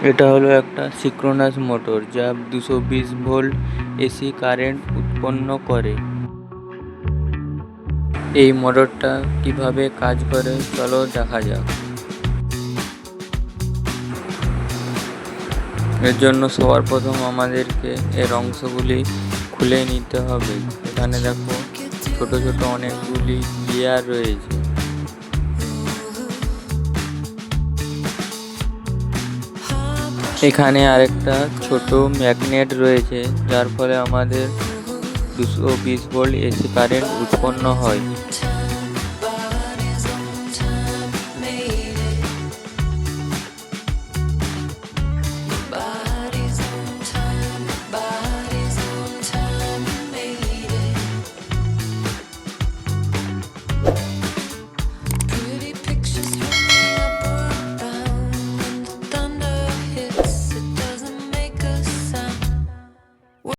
এটা হলো একটা সিঙ্ক্রোনাস মোটর যা 220 ভোল্ট এসি কারেন্ট উৎপন্ন করে। এই মোটরটা কিভাবে কাজ করে চলো দেখা যাক। এর জন্য সবার প্রথম আমাদেরকে এর অংশগুলি খুলে নিতে হবে। এখানে দেখো ছোট ছোট অনেকগুলি গিয়ার রয়েছে। এখানে আরেকটা ছোট ম্যাগনেট রয়েছে যার ফলে আমাদের 220 ভোল্ট এসি কারেন্ট উৎপন্ন হয়।